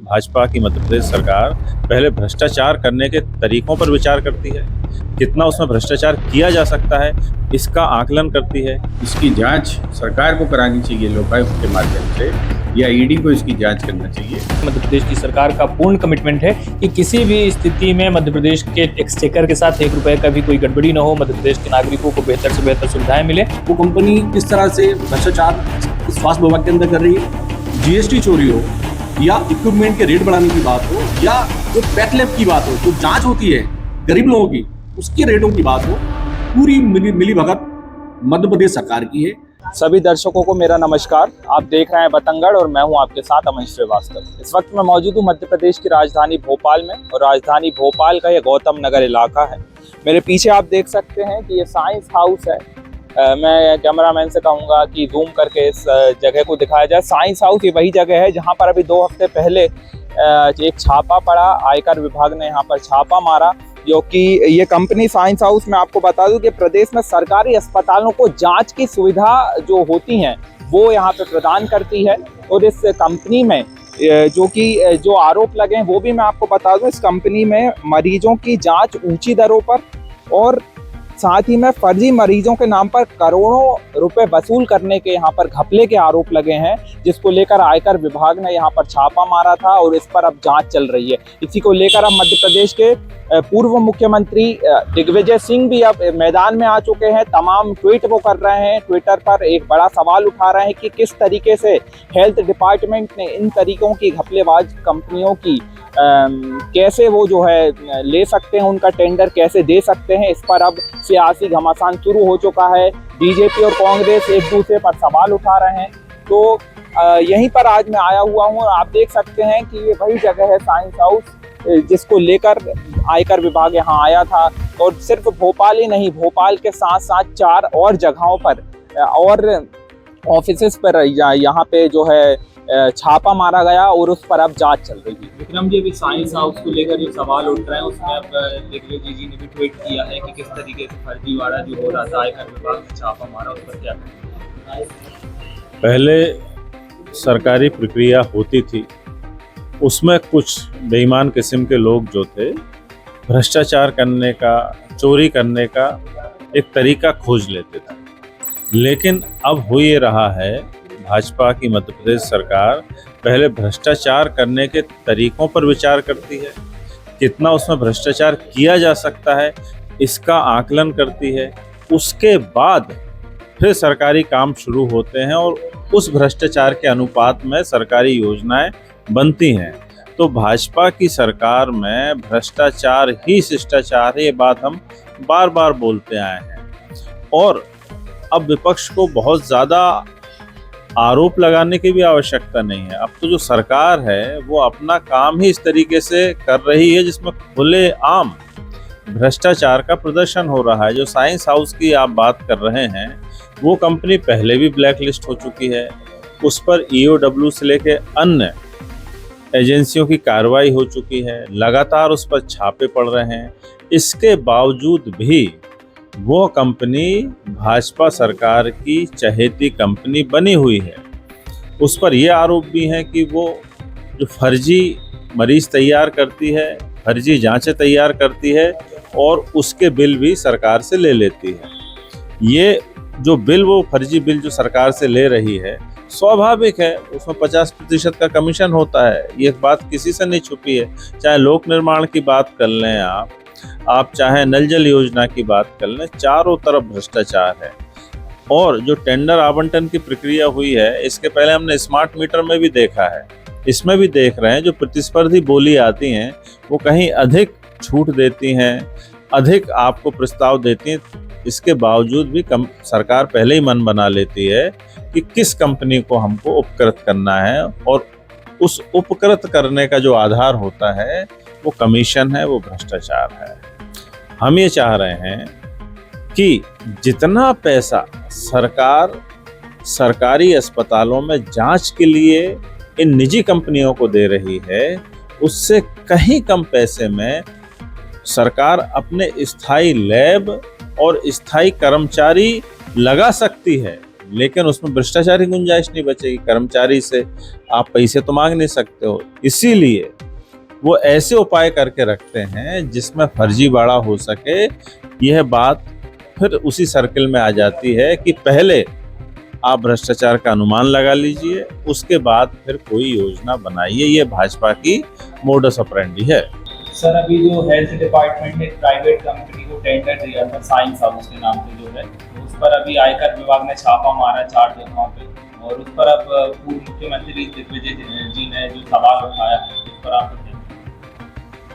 भाजपा की मध्य प्रदेश सरकार पहले भ्रष्टाचार करने के तरीकों पर विचार करती है, कितना उसमें भ्रष्टाचार किया जा सकता है इसका आकलन करती है। इसकी जांच सरकार को करानी चाहिए लोकायुक्त के माध्यम से, या ईडी को इसकी जांच करना चाहिए। मध्य प्रदेश की सरकार का पूर्ण कमिटमेंट है कि किसी भी स्थिति में मध्य प्रदेश के एक्सचेकर के साथ 1 रुपए का भी कोई गड़बड़ी न हो, मध्य प्रदेश के नागरिकों को बेहतर से बेहतर सुविधाएं मिले। वो कंपनी किस तरह से भ्रष्टाचार स्वास्थ्य विभाग के अंदर कर रही है, जीएसटी चोरी हो या इक्विपमेंट के रेट बढ़ाने की बात हो या जो पैथ लैब की बात हो, जो जांच होती है गरीब लोगों की उसके रेटों की बात हो, पूरी मिली भगत मध्य प्रदेश सरकार की है। सभी दर्शकों को मेरा नमस्कार। आप देख रहे हैं बतंगड़ और मैं हूं आपके साथ अमन श्रीवास्तव। इस वक्त मैं मौजूद हूं मध्य प्रदेश की राजधानी भोपाल में, और राजधानी भोपाल का ये गौतम नगर इलाका है। मेरे पीछे आप देख सकते हैं कि ये साइंस हाउस है। मैं कैमरामैन से कहूँगा कि जूम करके इस जगह को दिखाया जाए। साइंस हाउस ये वही जगह है जहाँ पर अभी 2 हफ्ते पहले एक छापा पड़ा। आयकर विभाग ने यहाँ पर छापा मारा, जो कि ये कंपनी साइंस हाउस, मैं आपको बता दूं कि प्रदेश में सरकारी अस्पतालों को जांच की सुविधा जो होती हैं वो यहाँ पे प्रदान करती है। और इस कंपनी में जो आरोप लगे हैं वो भी मैं आपको बता दूं। इस कंपनी में मरीजों की जांच ऊंची दरों पर और साथ ही में फर्जी मरीजों के नाम पर करोड़ों रुपए वसूल करने के यहाँ पर घपले के आरोप लगे हैं, जिसको लेकर आयकर विभाग ने यहाँ पर छापा मारा था और इस पर अब जांच चल रही है। इसी को लेकर अब मध्य प्रदेश के पूर्व मुख्यमंत्री दिग्विजय सिंह भी अब मैदान में आ चुके हैं। तमाम ट्वीट वो कर रहे हैं, ट्विटर पर एक बड़ा सवाल उठा रहे हैं कि किस तरीके से हेल्थ डिपार्टमेंट ने इन तरीकों की घपलेबाज कंपनियों की कैसे वो जो है ले सकते हैं, उनका टेंडर कैसे दे सकते हैं। इस पर अब सियासी घमासान शुरू हो चुका है। बीजेपी और कांग्रेस एक दूसरे पर सवाल उठा रहे हैं। तो यहीं पर आज मैं आया हुआ हूँ और आप देख सकते हैं कि ये वही जगह है साइंस हाउस, जिसको लेकर आयकर विभाग यहाँ आया था। और सिर्फ भोपाल ही नहीं, भोपाल के साथ साथ 4 और जगहों पर और ऑफिसेस पर यहाँ पे जो है छापा मारा गया और उस पर अब जांच चल रही है। विक्रम जी, अभी साइंस हाउस को लेकर जो सवाल उठ रहे हैं उसमें अब दिग्विजय जी ने भी ट्वीट किया है कि किस तरीके से फर्जीवाड़ा जो हो रहा था, आयकर विभाग ने छापा मारा, उस पर क्या करें। पहले सरकारी प्रक्रिया होती थी, उसमें कुछ बेईमान किस्म के लोग जो थे भ्रष्टाचार करने का, चोरी करने का एक तरीका खोज लेते थे। लेकिन अब हो ये रहा है, भाजपा की मध्य प्रदेश सरकार पहले भ्रष्टाचार करने के तरीकों पर विचार करती है, कितना उसमें भ्रष्टाचार किया जा सकता है इसका आकलन करती है। उसके बाद फिर सरकारी काम शुरू होते हैं और उस भ्रष्टाचार के अनुपात में सरकारी योजनाएं बनती हैं। तो भाजपा की सरकार में भ्रष्टाचार ही शिष्टाचार है, ये बात हम बार बार बोलते आए हैं। और अब विपक्ष को बहुत ज़्यादा आरोप लगाने की भी आवश्यकता नहीं है। अब तो जो सरकार है वो अपना काम ही इस तरीके से कर रही है जिसमें खुले आम भ्रष्टाचार का प्रदर्शन हो रहा है। जो साइंस हाउस की आप बात कर रहे हैं वो कंपनी पहले भी ब्लैक लिस्ट हो चुकी है, उस पर EOW से लेके अन्य एजेंसियों की कार्रवाई हो चुकी है, लगातार उस पर छापे पड़ रहे हैं। इसके बावजूद भी वो कंपनी भाजपा सरकार की चहेती कंपनी बनी हुई है। उस पर यह आरोप भी है कि वो जो फर्जी मरीज तैयार करती है, फर्जी जांचें तैयार करती है और उसके बिल भी सरकार से ले लेती है। ये जो बिल, वो फर्जी बिल जो सरकार से ले रही है, स्वाभाविक है, उसमें 50% का कमीशन होता है। ये बात किसी से नहीं छुपी है। चाहे लोक निर्माण की बात कर लें आप चाहे नल जल योजना की बात कर लें, चारों तरफ भ्रष्टाचार है। और जो टेंडर आवंटन की प्रक्रिया हुई है, इसके पहले हमने स्मार्ट मीटर में भी देखा है, इसमें भी देख रहे हैं। जो प्रतिस्पर्धी बोली आती हैं वो कहीं अधिक छूट देती हैं, अधिक आपको प्रस्ताव देती हैं। इसके बावजूद भी सरकार पहले ही मन बना लेती है कि किस कंपनी को हमको उपकृत करना है, और उस उपकृत करने का जो आधार होता है वो कमीशन है, वो भ्रष्टाचार है। हम ये चाह रहे हैं कि जितना पैसा सरकार सरकारी अस्पतालों में जांच के लिए इन निजी कंपनियों को दे रही है, उससे कहीं कम पैसे में सरकार अपने स्थायी लैब और स्थायी कर्मचारी लगा सकती है। लेकिन उसमें भ्रष्टाचार की गुंजाइश नहीं बचेगी। कर्मचारी से आप पैसे तो मांग नहीं सकते हो, इसीलिए वो ऐसे उपाय करके रखते हैं जिसमें फर्जीवाड़ा हो सके। यह बात फिर उसी सर्किल में आ जाती है कि पहले आप भ्रष्टाचार का अनुमान लगा लीजिए, उसके बाद फिर कोई योजना बनाइए। ये भाजपा की मोडस ऑपरेंडी है। सर, अभी जो हेल्थ डिपार्टमेंट ने प्राइवेट कंपनी को टेंडर दिया था साइंस हाउस के नाम पे जो है, उस पर अभी आयकर विभाग ने छापा मारा 4 जगहों पे, और उस पर अब पूर्व मुख्यमंत्री दिग्विजय जी ने जो सवाल उठाया है, उस पर आप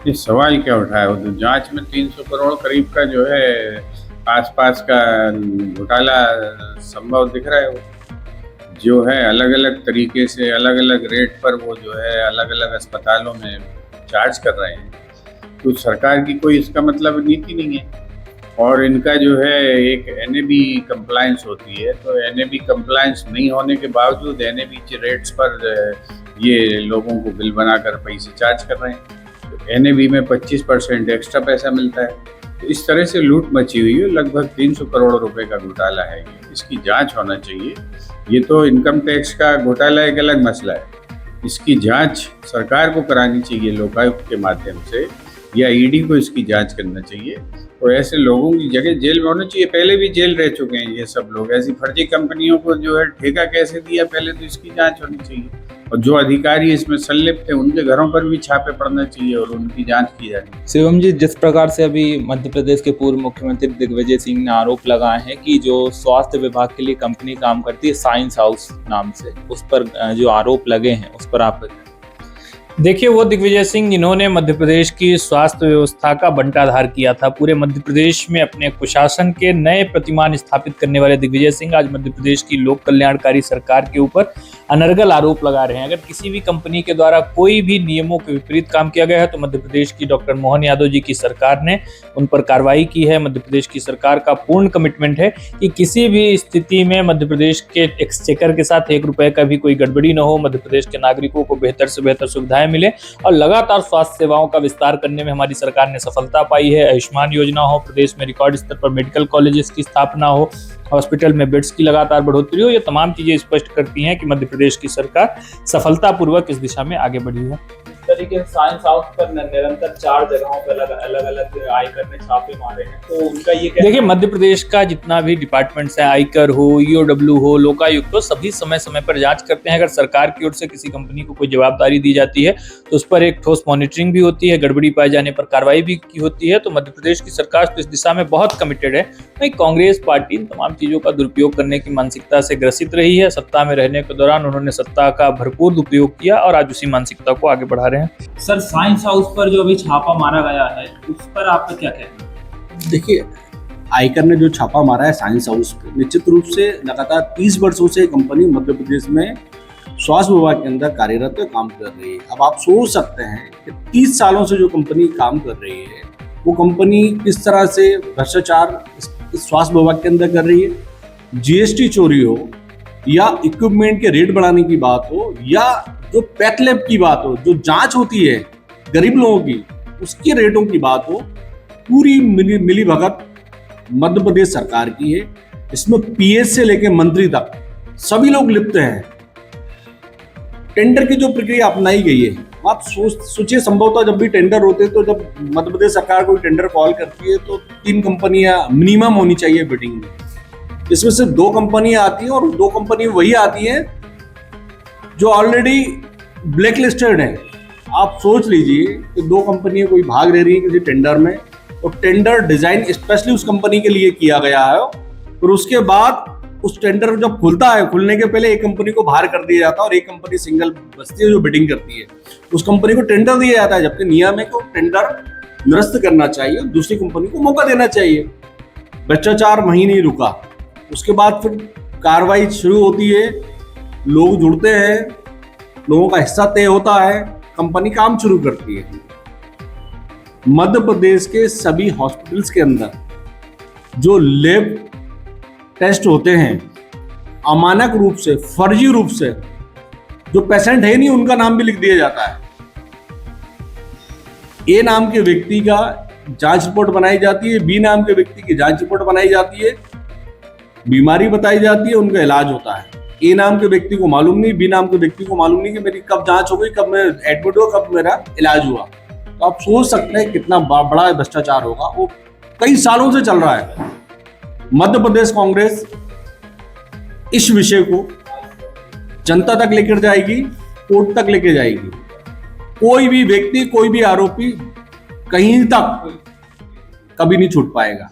ये सवाल क्या उठाया? वो तो जांच में 300 करोड़ करीब का जो है आसपास का घोटाला संभव दिख रहा है। वो जो है अलग अलग तरीके से अलग अलग रेट पर वो जो है अलग अलग अस्पतालों में चार्ज कर रहे हैं। तो सरकार की कोई इसका मतलब नीति नहीं है। और इनका जो है एक NAB कंप्लायंस होती है, तो NAB कंप्लायंस नहीं होने के बावजूद NAB रेट्स पर ये लोगों को बिल बनाकर पैसे चार्ज कर रहे हैं। तो NAB में 25% एक्स्ट्रा पैसा मिलता है। तो इस तरह से लूट मची हुई है। लगभग 300 करोड़ रुपए का घोटाला है ये। इसकी जांच होना चाहिए। ये तो इनकम टैक्स का घोटाला एक अलग मसला है। इसकी जांच सरकार को करानी चाहिए लोकायुक्त के माध्यम से, या ED को इसकी जांच करना चाहिए। तो ऐसे लोगों की जगह जेल में होना चाहिए। पहले भी जेल रह चुके हैं ये सब लोग। ऐसी फर्जी कंपनियों को जो है ठेका कैसे दिया, पहले तो इसकी जांच होनी चाहिए। और जो अधिकारी इसमें संलिप्त है उनके घरों पर भी छापे पड़ना चाहिए और उनकी जांच की जानी। शिवम जी, जिस प्रकार से अभी मध्य प्रदेश के पूर्व मुख्यमंत्री दिग्विजय सिंह ने आरोप लगाए हैं कि जो स्वास्थ्य विभाग के लिए कंपनी काम करती है साइंस हाउस नाम से, उस पर जो आरोप लगे हैं उस पर आप देखिए, वो दिग्विजय सिंह जिन्होंने मध्य प्रदेश की स्वास्थ्य व्यवस्था का बंटाधार किया था, पूरे मध्य प्रदेश में अपने कुशासन के नए प्रतिमान स्थापित करने वाले दिग्विजय सिंह आज मध्य प्रदेश की लोक कल्याणकारी सरकार के ऊपर अनर्गल आरोप लगा रहे हैं। अगर किसी भी कंपनी के द्वारा कोई भी नियमों के विपरीत काम किया गया है तो मध्य प्रदेश की डॉक्टर मोहन यादव जी की सरकार ने उन पर कार्रवाई की है। मध्य प्रदेश की सरकार का पूर्ण कमिटमेंट है कि किसी भी स्थिति में मध्य प्रदेश के एक्सचेकर के साथ 1 रुपए का भी कोई गड़बड़ी न हो। मध्य प्रदेश के नागरिकों को बेहतर से बेहतर सुविधाएं मिले और लगातार स्वास्थ्य सेवाओं का विस्तार करने में हमारी सरकार ने सफलता पाई है। आयुष्मान योजना हो, प्रदेश में रिकॉर्ड स्तर पर मेडिकल कॉलेजेस की स्थापना हो, हॉस्पिटल में बेड्स की लगातार बढ़ोतरी हो, ये तमाम चीजें स्पष्ट करती हैं कि मध्य प्रदेश की सरकार सफलतापूर्वक इस दिशा में आगे बढ़ी है। तरीके से साइंस हाउस पर निरंतर 4 जगहों पर अलग अलग आयकर ने छापे मारे हैं, तो उनका ये देखिए, मध्य प्रदेश का जितना भी डिपार्टमेंट्स है, आयकर हो, EOW हो, लोकायुक्त हो, सभी समय समय पर जांच करते हैं। अगर सरकार की ओर से किसी कंपनी को कोई जवाबदारी दी जाती है तो उस पर एक ठोस मॉनिटरिंग भी होती है, गड़बड़ी पाए जाने पर कार्रवाई भी की होती है। तो मध्य प्रदेश की सरकार तो इस दिशा में बहुत कमिटेड है। वहीं कांग्रेस पार्टी इन तमाम चीजों का दुरुपयोग करने की मानसिकता से ग्रसित रही है। सत्ता में रहने के दौरान उन्होंने सत्ता का भरपूर दुरुपयोग किया और आज उसी मानसिकता को आगे बढ़ा रहे हैं। सर, साइंस हाउस पर जो अभी छापा मारा गया है उस पर आपका क्या कहना है? देखिए, आयकर ने जो छापा मारा है साइंस हाउस पे, निश्चित रूप से लगातार 30 वर्षों से कंपनी मध्य प्रदेश में स्वास्थ्य विभाग के अंदर कार्यरत काम कर रही है। अब आप सोच सकते हैं कि 30 सालों से जो कंपनी काम कर रही है वो कंपनी किस तरह से भ्रष्टाचार स्वास्थ्य विभाग के अंदर कर रही है। GST चोरी हो या इक्विपमेंट के रेट बढ़ाने की बात हो या जो पैथ लैब की बात हो, जो जांच होती है गरीब लोगों की, उसके रेटों की बात हो, पूरी मिली भगत मध्य प्रदेश सरकार की है। इसमें PS से लेकर मंत्री तक सभी लोग लिप्त हैं। टेंडर की जो प्रक्रिया अपनाई गई है, आप सोचिए, संभवतः जब भी टेंडर होते हैं तो जब मध्य प्रदेश सरकार कोई टेंडर कॉल करती है तो 3 कंपनियां मिनिमम होनी चाहिए बिडिंग में। इसमें से 2 कंपनियां आती हैं और 2 कंपनी वही आती हैं जो ऑलरेडी ब्लैक लिस्टेड है। आप सोच लीजिए कि 2 कंपनियां कोई भाग ले रही है किसी टेंडर में, तो टेंडर डिजाइन स्पेशली उस कंपनी के लिए किया गया है और उसके बाद उस टेंडर जब खुलता है, खुलने के पहले एक कंपनी को बाहर कर दिया जाता है और एक कंपनी सिंगल बचती है जो बिडिंग करती है। उस कंपनी को टेंडर दिया जाता है, जबकि नियम है कि टेंडर निरस्त करना चाहिए, दूसरी कंपनी को मौका देना चाहिए। भ्रष्टाचार वहीं नहीं रुका, उसके बाद फिर कार्रवाई शुरू होती है, लोग जुड़ते हैं, लोगों का हिस्सा तय होता है, कंपनी काम शुरू करती है। मध्य प्रदेश के सभी हॉस्पिटल्स के अंदर जो लैब टेस्ट होते हैं, अमानक रूप से, फर्जी रूप से, जो पेशेंट है नहीं उनका नाम भी लिख दिया जाता है। A नाम के व्यक्ति का जांच रिपोर्ट बनाई जाती है, B नाम के व्यक्ति की जांच रिपोर्ट बनाई जाती है, बीमारी बताई जाती है, उनका इलाज होता है। ए नाम के व्यक्ति को मालूम नहीं, बी नाम के व्यक्ति को मालूम नहीं कि मेरी कब जांच हो गई, कब मैं एडमिट हुआ, कब मेरा इलाज हुआ। तो आप सोच सकते हैं कितना बड़ा भ्रष्टाचार होगा। वो कई सालों से चल रहा है। मध्य प्रदेश कांग्रेस इस विषय को जनता तक लेकर जाएगी, कोर्ट तक लेकर जाएगी। कोई भी व्यक्ति, कोई भी आरोपी कहीं तक कभी नहीं छूट पाएगा।